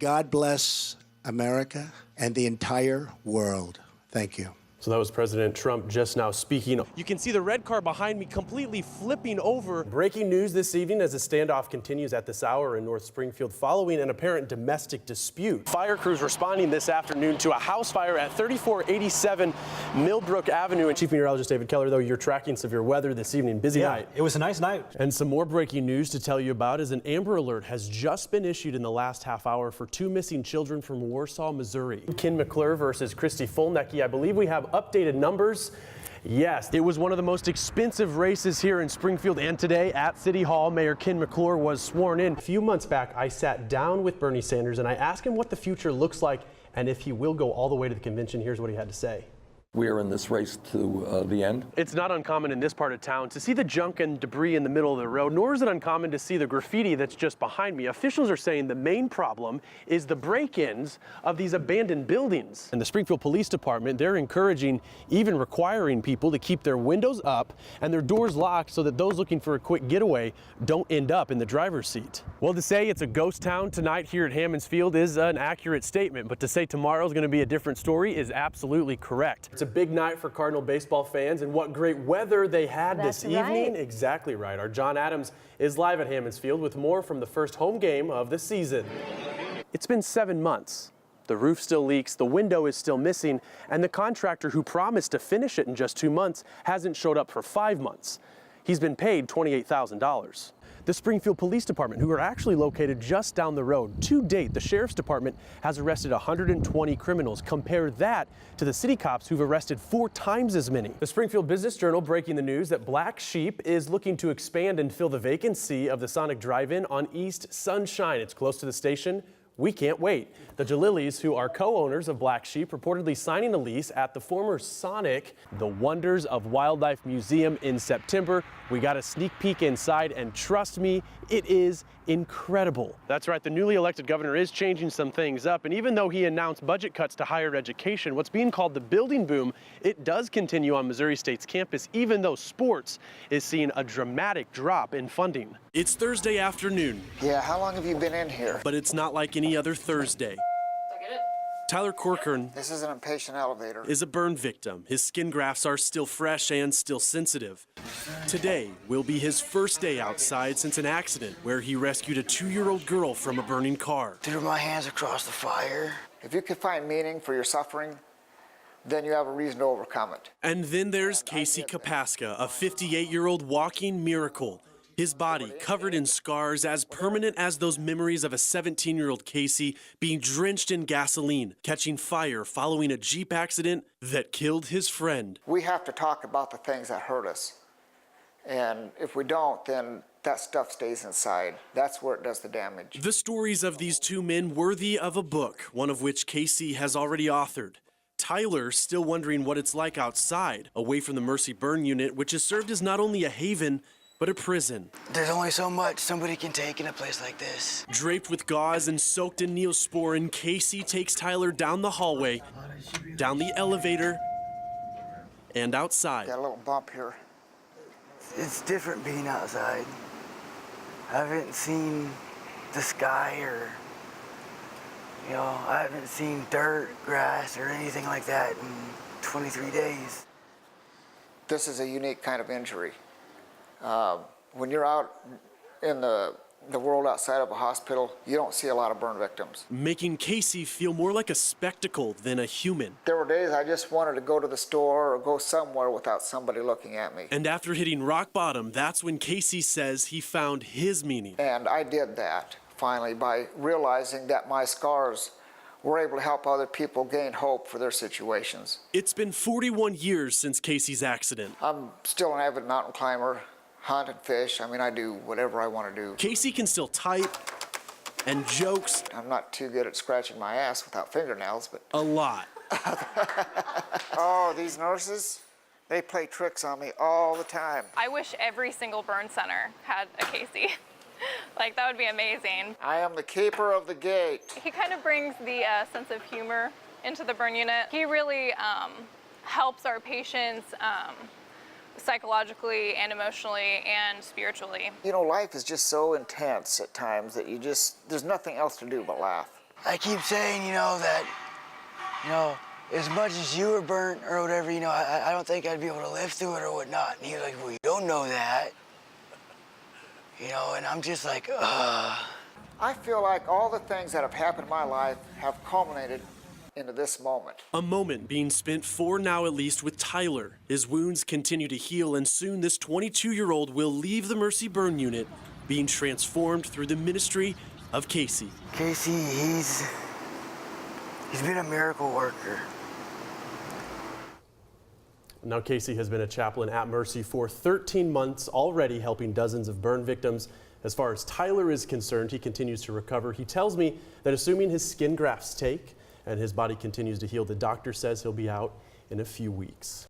God bless America and the entire world. Thank you. So that was President Trump just now speaking. You can see the red car behind me completely flipping over. Breaking news this evening as the standoff continues at this hour in North Springfield following an apparent domestic dispute. Fire crews responding this afternoon to a house fire at 3487 Millbrook Avenue. And Chief Meteorologist David Keller, though, you're tracking severe weather this evening. Busy night. It was a nice night. And some more breaking news to tell you about is an Amber Alert has just been issued in the last half hour for 2 missing children from Warsaw, Missouri. Ken McClure versus Christy Fulnecke. I believe we have updated numbers. Yes, it was one of the most expensive races here in Springfield, and today at City Hall, Mayor Ken McClure was sworn in. A few months back, I sat down with Bernie Sanders and I asked him what the future looks like and if he will go all the way to the convention. Here's what he had to say. We are in this race to the end. It's not uncommon in this part of town to see the junk and debris in the middle of the road, nor is it uncommon to see the graffiti that's just behind me. Officials are saying the main problem is the break-ins of these abandoned buildings. And the Springfield Police Department, they're encouraging, even requiring people to keep their windows up and their doors locked so that those looking for a quick getaway don't end up in the driver's seat. Well, to say it's a ghost town tonight here at Hammons Field is an accurate statement, but to say tomorrow's going to be a different story is absolutely correct. It's a big night for Cardinal baseball fans, and what great weather they had this evening. Exactly right. Our John Adams is live at Hammons Field with more from the first home game of the season. It's been 7 months. The roof still leaks, the window is still missing, and the contractor who promised to finish it in just 2 months hasn't showed up for 5 months. He's been paid $28,000. The Springfield Police Department, who are actually located just down the road. To date, the Sheriff's Department has arrested 120 criminals. Compare that to the city cops who've arrested 4 times as many. The Springfield Business Journal breaking the news that Black Sheep is looking to expand and fill the vacancy of the Sonic Drive-In on East Sunshine. It's close to the station. We can't wait. The Jalilis, who are co-owners of Black Sheep, reportedly signing a lease at the former Sonic, the Wonders of Wildlife Museum in September. We got a sneak peek inside, and trust me, it is incredible. That's right, the newly elected governor is changing some things up, and even though he announced budget cuts to higher education, what's being called the building boom, it does continue on Missouri State's campus, even though sports is seeing a dramatic drop in funding. It's Thursday afternoon. Yeah, how long have you been in here? But it's not like any other Thursday. Tyler Corcoran, this is an impatient elevator, is a burn victim. His skin grafts are still fresh and still sensitive. Today will be his first day outside since an accident where he rescued a 2-year-old girl from a burning car. Threw my hands across the fire. If you can find meaning for your suffering, then you have a reason to overcome it. And then there's Casey Kapaska, a 58-year-old walking miracle. His body covered in scars as permanent as those memories of a 17-year-old Casey being drenched in gasoline, catching fire following a Jeep accident that killed his friend. We have to talk about the things that hurt us. And if we don't, then that stuff stays inside. That's where it does the damage. The stories of these 2 men worthy of a book, one of which Casey has already authored. Tyler still wondering what it's like outside, away from the Mercy Burn Unit, which has served as not only a haven, but a prison. There's only so much somebody can take in a place like this. Draped with gauze and soaked in Neosporin, Casey takes Tyler down the hallway, down the elevator, and outside. Got a little bump here. It's different being outside. I haven't seen the sky or, I haven't seen dirt, grass, or anything like that in 23 days. This is a unique kind of injury. When you're out in the world outside of a hospital, you don't see a lot of burn victims. Making Casey feel more like a spectacle than a human. There were days I just wanted to go to the store or go somewhere without somebody looking at me. And after hitting rock bottom, that's when Casey says he found his meaning. And I did that, finally, by realizing that my scars were able to help other people gain hope for their situations. It's been 41 years since Casey's accident. I'm still an avid mountain climber. Hunt and fish. I do whatever I want to do. Casey can still type and jokes. I'm not too good at scratching my ass without fingernails, but... a lot. Oh, these nurses, they play tricks on me all the time. I wish every single burn center had a Casey. Like, that would be amazing. I am the keeper of the gate. He kind of brings the sense of humor into the burn unit. He really helps our patients psychologically and emotionally and spiritually. Life is just so intense at times that there's nothing else to do but laugh. I keep saying, that, as much as you were burnt or whatever, I don't think I'd be able to live through it or whatnot. And he was like, well, you don't know that. And I'm just like, ugh. I feel like all the things that have happened in my life have culminated into this moment. A moment being spent for now at least with Tyler. His wounds continue to heal, and soon this 22-year-old will leave the Mercy Burn Unit, being transformed through the ministry of Casey. Casey, he's been a miracle worker. Now, Casey has been a chaplain at Mercy for 13 months already, helping dozens of burn victims. As far as Tyler is concerned, he continues to recover. He tells me that assuming his skin grafts take and his body continues to heal, the doctor says he'll be out in a few weeks.